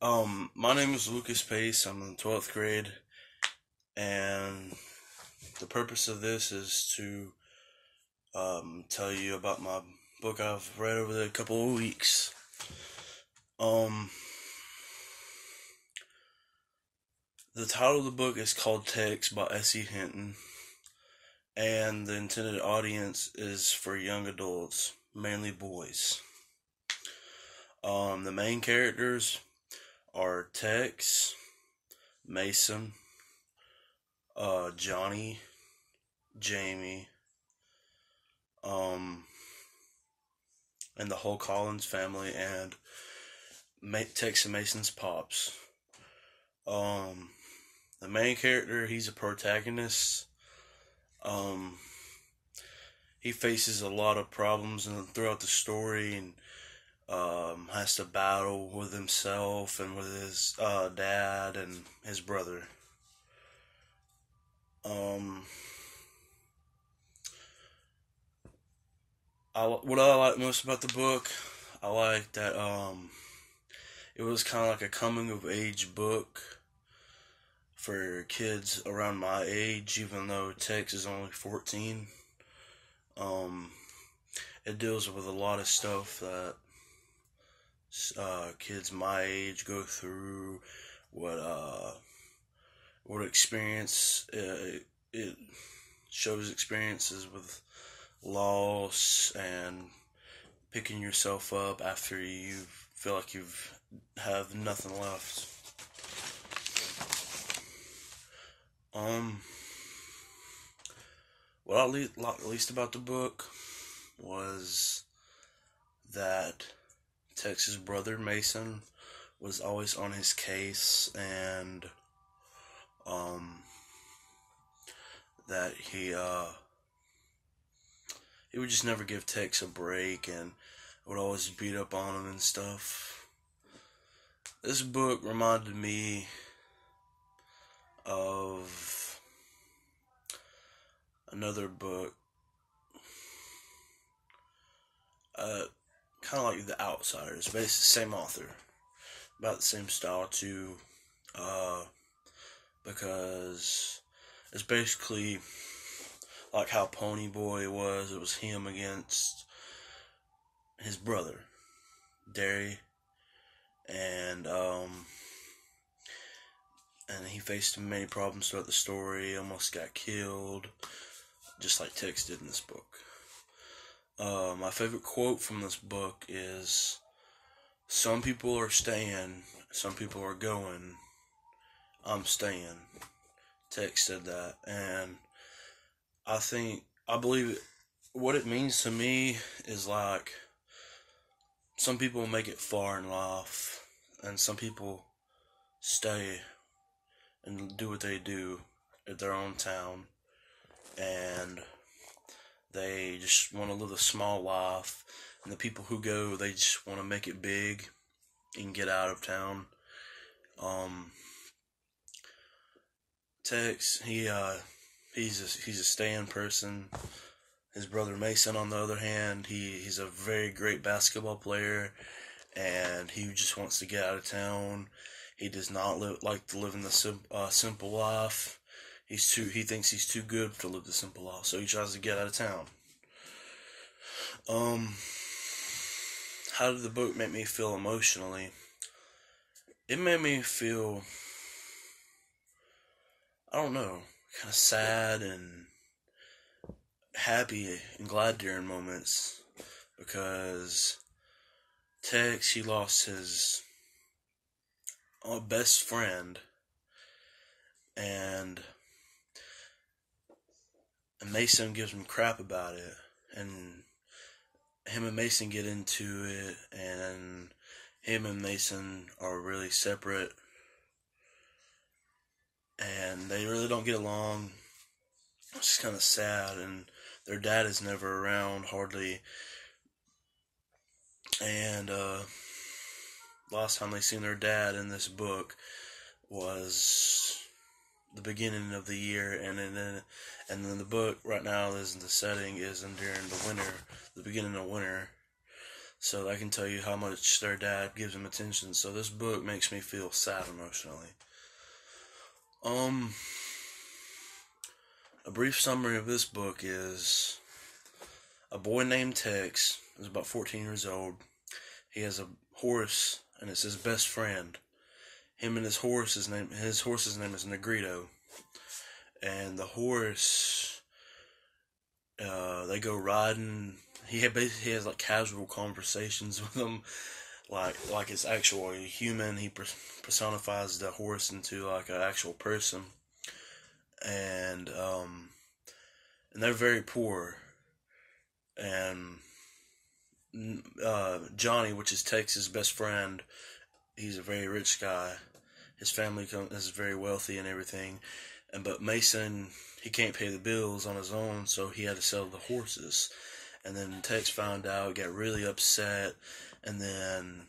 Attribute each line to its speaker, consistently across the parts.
Speaker 1: My name is Lucas Pace. I'm in 12th grade, and the purpose of this is to tell you about my book I've read over the couple of weeks. Um, the title of the book is called Text by S.E. Hinton, and the intended audience is for young adults, mainly boys. The main characters are Tex, Mason, Johnny, Jamie, um, and the whole Collins family, and Tex and Mason's pops. Um, the main character, he's a protagonist. Um, he faces a lot of problems throughout the story, and has to battle with himself and with his dad and his brother. Um, what I like most about the book, I like that it was kind of like a coming of age book for kids around my age, even though Tex is only 14. Um, it deals with a lot of stuff that kids my age go through, what experience it shows experiences with loss and picking yourself up after you feel like you've have nothing left. Um, what I liked least about the book was that Tex's brother Mason was always on his case, and that he would just never give Tex a break and would always beat up on him and stuff. This book reminded me of another book, kind of like The Outsiders, but it's the same author, about the same style too, because it's basically like how Pony Boy was. It was him against his brother, Derry, and he faced many problems throughout the story. Almost got killed, just like Tex did in this book. My favorite quote from this book is, "Some people are staying, some people are going. I'm staying." Tex said that, and I believe it. What it means to me is like, some people make it far in life, and some people stay and do what they do at their own town, and they just want to live a small life. And the people who go, they just want to make it big and get out of town. Tex, he's a staying person. His brother Mason, on the other hand, he's a very great basketball player, and he just wants to get out of town. He does not like to live in the simple life. He thinks he's too good to live the simple life, so he tries to get out of town. How did the book make me feel emotionally? It made me feel, I don't know, kind of sad and happy and glad during moments, because Tex, he lost his best friend, and Mason gives him crap about it, and him and Mason get into it, and him and Mason are really separate, and they really don't get along. It's just kind of sad, and their dad is never around, hardly, and last time they seen their dad in this book was the beginning of the year, and then the book right now is in the setting is in during the winter, the beginning of winter. So I can tell you how much their dad gives them attention. So this book makes me feel sad emotionally. A brief summary of this book is a boy named Tex is about 14 years old. He has a horse, and it's his best friend. Him and his horse's name is Negrito, and the horse, they go riding. He has like casual conversations with them, like it's actual human. He personifies the horse into like an actual person, and they're very poor. And Johnny, which is Tex's best friend, he's a very rich guy. His family is very wealthy and everything, but Mason, he can't pay the bills on his own, so he had to sell the horses. And then Tex found out, got really upset, and then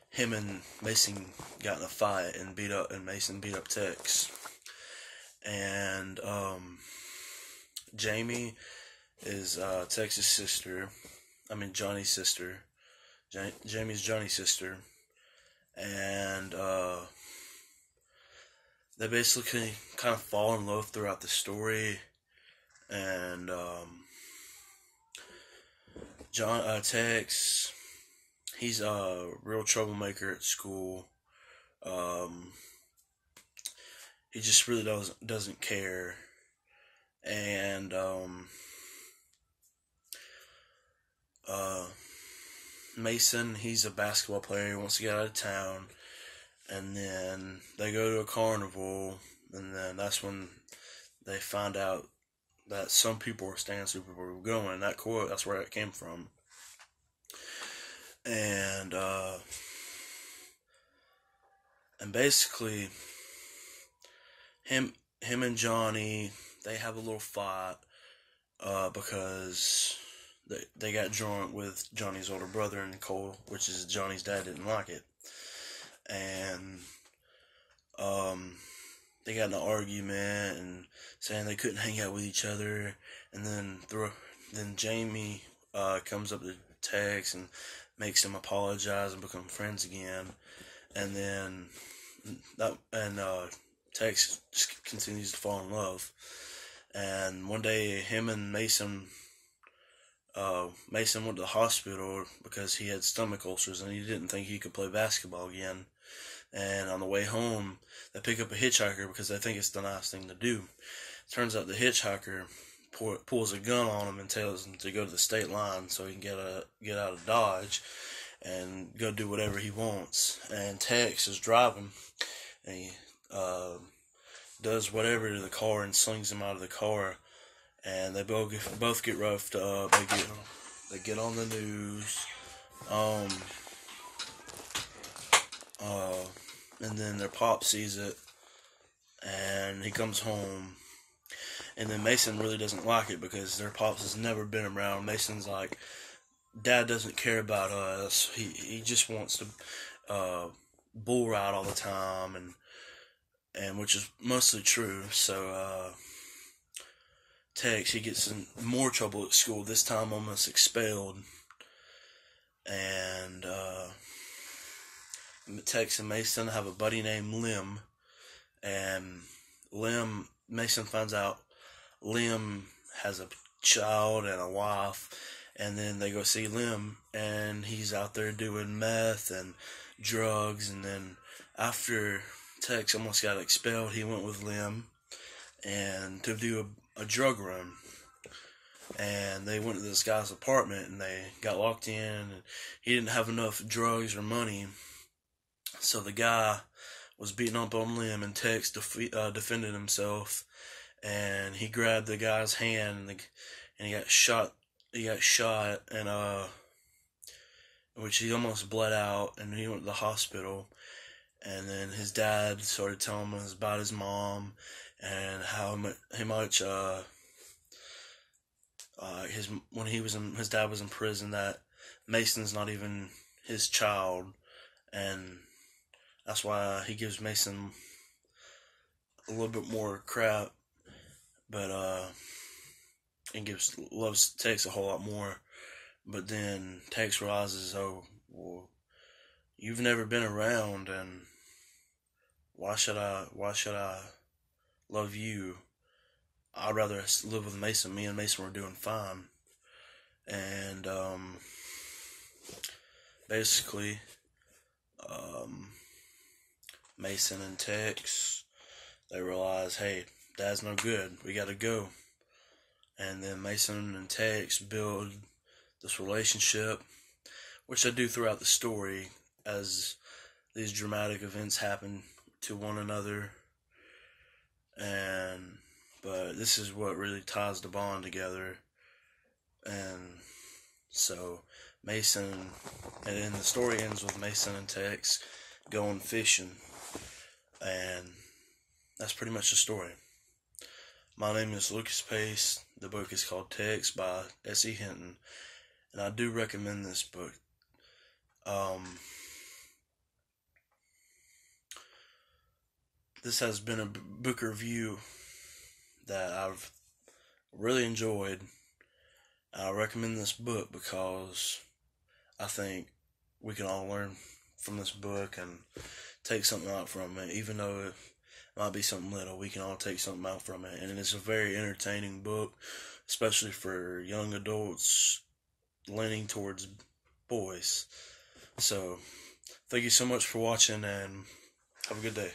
Speaker 1: him and Mason got in a fight and Mason beat up Tex. And Jamie is Tex's sister. I mean Johnny's sister. Jamie's Johnny's sister. And they basically kind of fall in love throughout the story. And Tex, he's a real troublemaker at school. He just really doesn't care. And Mason, he's a basketball player. He wants to get out of town. And then they go to a carnival, and then that's when they find out that some people were staying, some people were going. That quote, that's where it came from. And basically, him and Johnny, they have a little fight because they got drunk with Johnny's older brother and Nicole, which is Johnny's dad didn't like it. And they got in an argument and saying they couldn't hang out with each other. And then Jamie comes up to Tex and makes him apologize and become friends again. And then Tex just continues to fall in love. And one day, him and Mason went to the hospital because he had stomach ulcers and he didn't think he could play basketball again. And on the way home, they pick up a hitchhiker because they think it's the nice thing to do. Turns out the hitchhiker pulls a gun on him and tells him to go to the state line so he can get out of Dodge and go do whatever he wants. And Tex is driving, and he does whatever to the car and slings him out of the car. And they both get roughed up. They get on the news. And then their pop sees it, and he comes home. And then Mason really doesn't like it because their pops has never been around. Mason's like, Dad doesn't care about us. He just wants to bull ride all the time, and which is mostly true. So Tex, he gets in more trouble at school. This time, almost expelled. And Tex and Mason have a buddy named Lim, and Mason finds out Lim has a child and a wife, and then they go see Lim, and he's out there doing meth and drugs. And then after Tex almost got expelled, he went with Lim and to do a drug run. And they went to this guy's apartment, and they got locked in, and he didn't have enough drugs or money. So the guy was beating up on Lim, and Tex defended himself, and he grabbed the guy's hand, and he got shot. And which he almost bled out, and he went to the hospital. And then his dad started telling him about his mom and how much his dad was in prison, that Mason's not even his child, and that's why he gives Mason a little bit more crap, but and loves Tex a whole lot more. But then Tex realizes, oh, well, you've never been around, and why should I love you? I'd rather live with Mason. Me and Mason were doing fine. And basically, um, Mason and Tex, they realize, hey, Dad's no good. We gotta go. And then Mason and Tex build this relationship, which they do throughout the story as these dramatic events happen to one another. But this is what really ties the bond together. And so Mason, and then the story ends with Mason and Tex going fishing. And that's pretty much the story. My name is Lucas Pace. The book is called Tex by S.E. Hinton. And I do recommend this book. This has been a book review that I've really enjoyed. I recommend this book because I think we can all learn from this book and take something out from it. Even though it might be something little, we can all take something out from it. And it's a very entertaining book, especially for young adults leaning towards boys. So, thank you so much for watching, and have a good day.